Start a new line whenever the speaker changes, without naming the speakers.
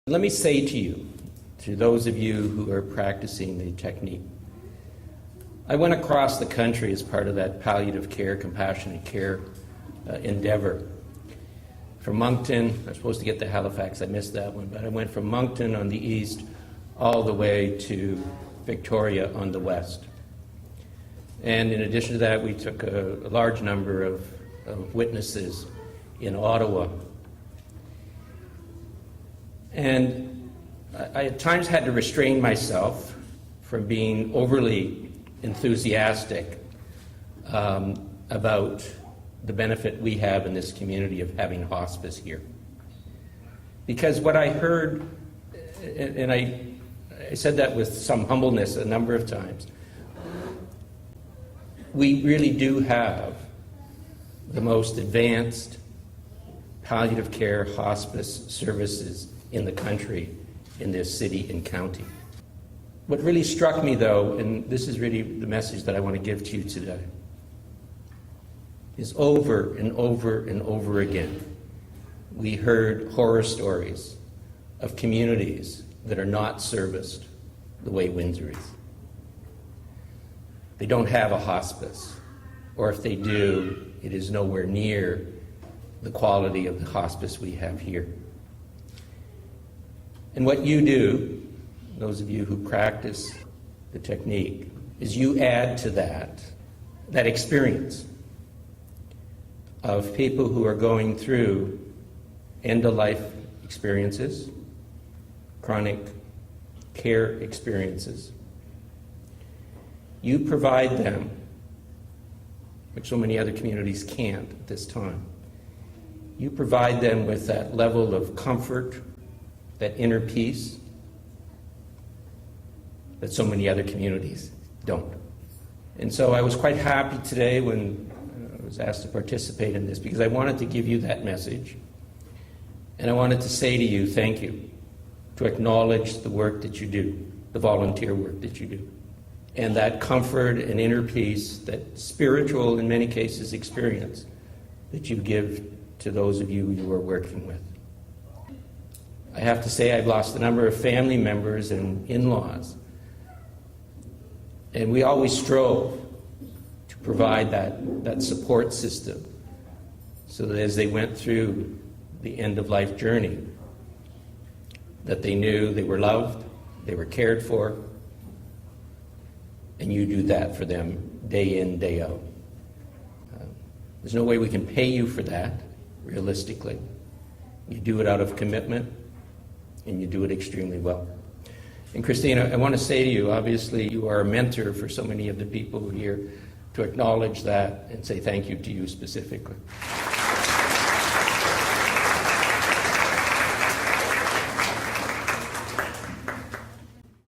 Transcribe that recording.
Let me say to you, to those of you who are practicing the technique, I went across the country as part of that palliative care, compassionate care endeavor. From Moncton, I was supposed to get to Halifax, I missed that one, but I went from Moncton on the east all the way to Victoria on the west. And in addition to that, we took a large number of witnesses in Ottawa. And I at times had to restrain myself from being overly enthusiastic about the benefit we have in this community of having hospice here. Because what I heard, and I said that with some humbleness a number of times, we really do have the most advanced palliative care hospice services in the country, in this city and county. What really struck me, though, and this is really the message that I want to give to you today, is over and over and over again, we heard horror stories of communities that are not serviced the way Windsor is. They don't have a hospice, or if they do, it is nowhere near the quality of the hospice we have here. And what you do, those of you who practice the technique, is you add to that experience of people who are going through end-of-life experiences, chronic care experiences. You provide them, which so many other communities can't at this time, you provide them with that level of comfort, that inner peace, that so many other communities don't. And so I was quite happy today when I was asked to participate in this, because I wanted to give you that message. And I wanted to say to you, thank you, to acknowledge the work that you do, the volunteer work that you do, and that comfort and inner peace, that spiritual, in many cases, experience that you give to those of you you are working with. I have to say I've lost a number of family members and in-laws, and we always strove to provide that support system so that as they went through the end-of-life journey, that they knew they were loved, they were cared for, and you do that for them day in, day out. There's no way we can pay you for that, realistically. You do it out of commitment, and you do it extremely well. And Christine, I want to say to you, obviously you are a mentor for so many of the people here, to acknowledge that and say thank you to you specifically.